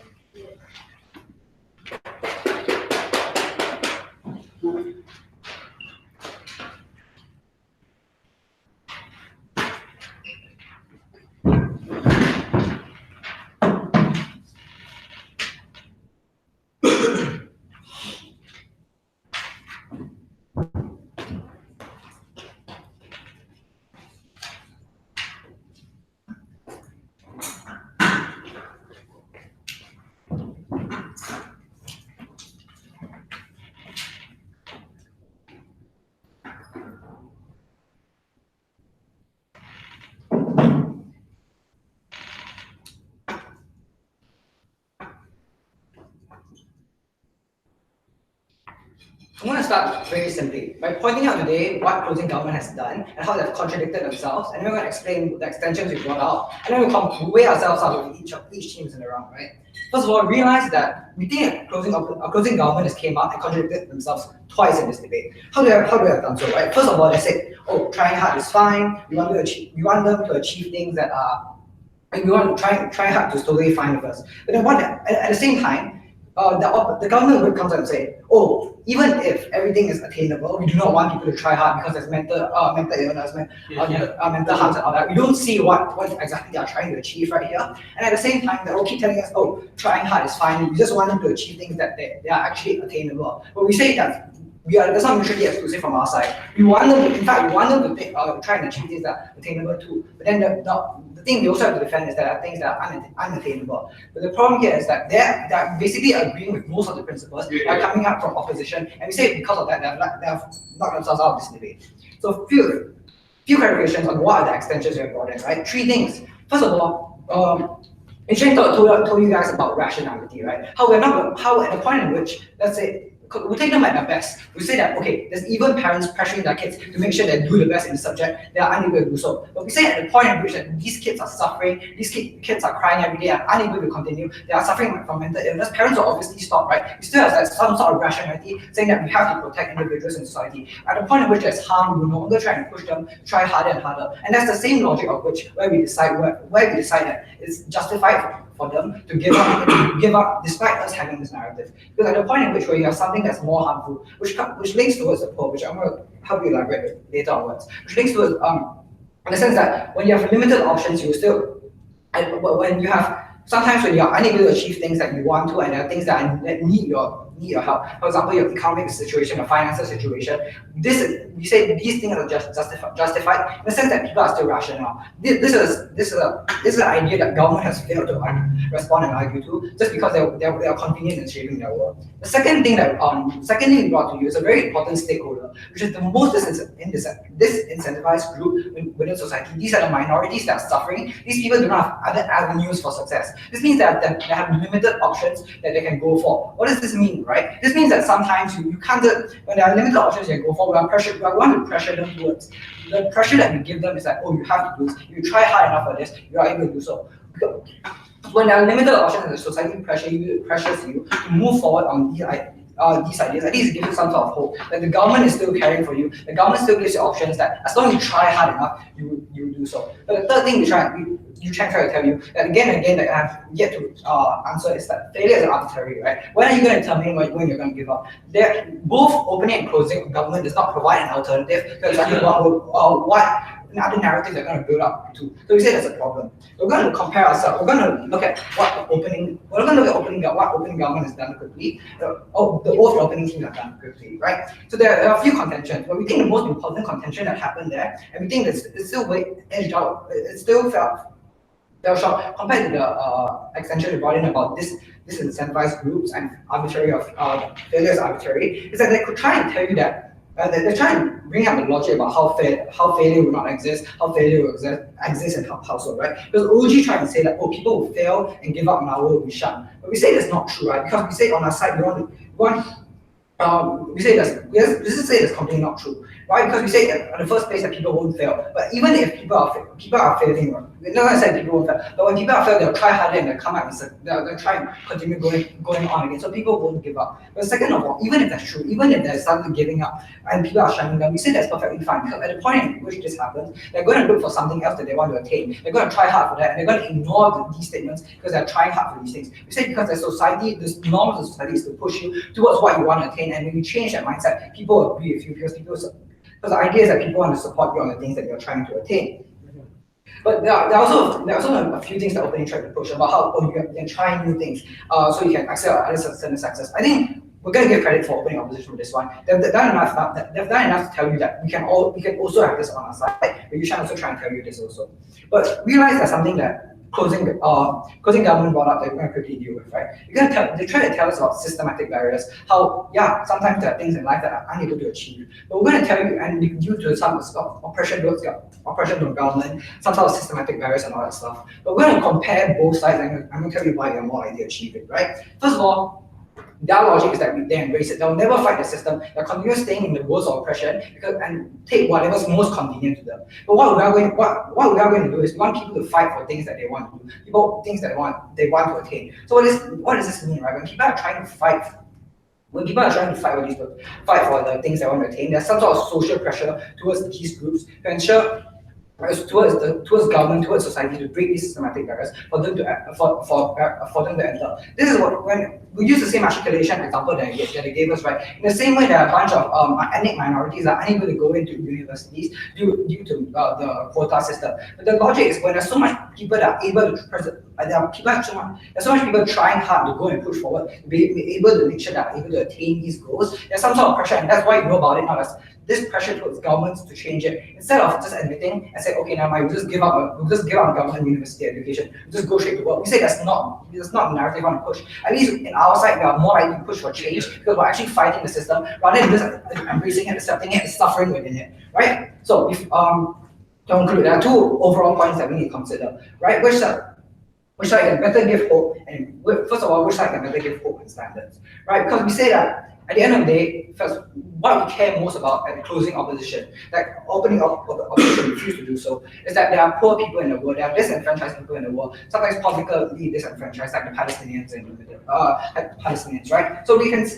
Speaker 1: I'm going to start very simply by pointing out today what closing government has done and how they've contradicted themselves, and then we're going to explain the extensions we brought out, and then we'll weigh ourselves out with each teams in the round, right? First of all, realize that we think closing government has came up and contradicted themselves twice in this debate. How do we have done so, right? First of all, they said, oh, trying hard is fine. We want them to achieve things that are, and we want to try hard is totally fine with us. But then at the same time, the government would come out and say, oh, even if everything is attainable, we do not want people to try hard because there's mental illness, mental harms and all that. We don't see what exactly they are trying to achieve right here. And at the same time, they'll keep telling us, oh, trying hard is fine. We just want them to achieve things that they are actually attainable. But we say that that's not mutually exclusive from our side. We want them to, in fact, we want them to try and achieve things that are attainable too. But then the thing we also have to defend is that there are things that are unattainable. But the problem here is that they're basically agreeing with most of the principles that are coming up from opposition, and we say because of that, they have knocked themselves out of this debate. So few clarifications on what are the extensions we have brought in, right? Three things. First of all, Shane told you guys about rationality, right? How at the point in which, let's say, we'll take them at their best. We say that, okay, there's even parents pressuring their kids to make sure they do the best in the subject, they are unable to do so. But we say at the point at which that these kids are suffering, these kids are crying every day and unable to continue, they are suffering from mental illness, parents will obviously stop, right? We still have some sort of rationality saying that we have to protect individuals in society. At the point at which there's harm, we will no longer try and push them to try harder and harder. And that's the same logic of which where we decide that it's justified for them to give up despite us having this narrative. Because at the point in which where you have something that's more harmful, which links towards the poor, which I'm going to help you elaborate later onwards, which links towards in the sense that when you have limited options, you still, when you have, sometimes when you are unable to achieve things that you want to, and there are things that need your help. For example, your economic situation, your financial situation. We say these things are justified in the sense that people are still rational. This is an idea that government has failed to respond and argue to, just because they are convenient in shaping their world. The second thing we brought to you is a very important stakeholder, which is the most disincentivized group within society. These are the minorities that are suffering. These people do not have other avenues for success. This means that they have limited options that they can go for. What does this mean, right? This means that sometimes you can't, when there are limited options you can go for, we want to pressure them towards. The pressure that we give them is that, oh, you have to do this. If you try hard enough for this, you are able to do so. When there are limited options and the society pressures you to move forward on these ideas, at least it gives you some sort of hope that the government is still caring for you. The government still gives you options that as long as you try hard enough, you do so. But the third thing you try to tell you that again and again that I have yet to answer is that failure is arbitrary, right? When are you going to determine when you're going to give up? Both opening and closing of government does not provide an alternative to exactly what other narratives are going to build up to. So we say that's a problem. We're going to compare ourselves. We're going to look at what opening government has done quickly. The oath opening teams have done quickly, right? So there are a few contentions, but we think the most important contention that happened there, and we think that it's still edged out. It still felt fell short compared to the extension they brought in about disincentivized groups and arbitrary of failure is arbitrary, is that they could try and tell you that they're trying to bring up the logic about how failure will not exist, how failure will exist in household, right? Because OG trying to say that people will fail and give up and our world will be shut. But we say that's not true, right? Because we say on our side we say that's completely not true, right? Because we say that in the first place that people won't fail, but even if people are failing, we're not gonna say people won't fail, but when people are failing, they'll try harder and they'll come up and they'll try and continue going on again. So people won't give up. But second of all, even if that's true, even if there's something giving up and people are shutting down, we say that's perfectly fine because at the point in which this happens, they're going to look for something else that they want to attain. They're going to try hard for that, and they're going to ignore these statements because they're trying hard for these things. We say because this norm of the society is to push you towards what you want to attain, and when you change that mindset, people agree with you because the idea is that people want to support you on the things that you're trying to attain. But there are also a few things that opening tried to push about how you can try new things so you can excel at other certain success. I think we're going to give credit for opening opposition with this one. They've done enough to tell you that we can also have this on our side, but you should also try and tell you this also. But realize there's something that closing government brought up that we're going to quickly deal with, right? They try to tell us about systematic barriers, how sometimes there are things in life that are unable to achieve. But we're going to tell you, and due to some oppression from government, some sort of systematic barriers and all that stuff. But we're going to compare both sides, and I'm going to tell you why they're more likely to achieve it, right? First of all, their logic is that they embrace it. They'll never fight the system. They'll continue staying in the worst of oppression and take whatever's most convenient to them. But what we are going to do is we want people to fight for things that they want to do, things that they want to attain. So what does this mean, right? When people are trying to fight for the things they want to attain, there's some sort of social pressure towards these groups to ensure towards government, towards society to break these systematic barriers for them to enter. This is when we use the same articulation example that they gave us, right? In the same way, there are a bunch of ethnic minorities that are unable to go into universities due to the quota system. But the logic is when there's so much people that are able to there's so much people trying hard to go and push forward, be able to make sure that are able to attain these goals. There's some sort of pressure, and that's why you know about it now. This pressure towards governments to change it instead of just admitting and say, okay, now we'll just give up government university education, we'll just go straight to work. We say that's not the narrative we want to push. At least in our side, we are more likely to push for change because we're actually fighting the system rather than just embracing it, accepting it, and suffering within it, right? So if to conclude, there are two overall points that we need to consider, right? Which side can better give hope, and first of all, which side can better give hope and standards, right? Because we say that at the end of the day, first, what we care most about at the closing opposition, like opening up opposition refuse to do so, is that there are poor people in the world, there are disenfranchised people in the world, sometimes politically disenfranchised, like the Palestinians Palestinians, right? So we can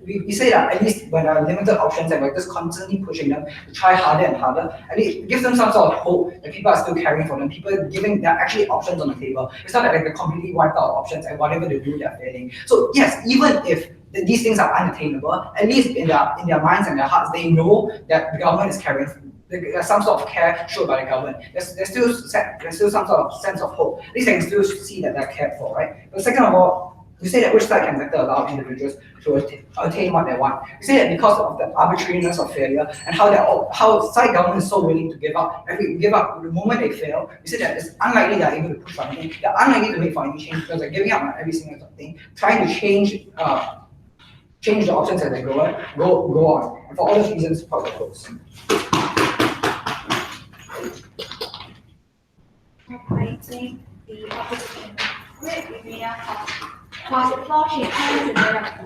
Speaker 1: we say that at least when there are limited options and we're just constantly pushing them to try harder and harder, and it gives them some sort of hope that people are still caring for them, people giving there are actually options on the table. It's not that they're completely wiped out of options and whatever they do, they're failing. So yes, even if these things are unattainable, at least in their minds and their hearts, they know that the government is caring. There's some sort of care shown by the government. There's still some sort of sense of hope. At least they can still see that they're cared for, right? But second of all, we say that which side can better allow individuals to attain what they want. We say that because of the arbitrariness of failure and how side government is so willing to give up the moment they fail. We say that it's unlikely they're able to push for anything. They're unlikely to make for any change because they're giving up on every single thing, trying to change the options as they go on. And for all those reasons, probably close.
Speaker 3: I think the opposition we may have pass the floor, shake hands, and then after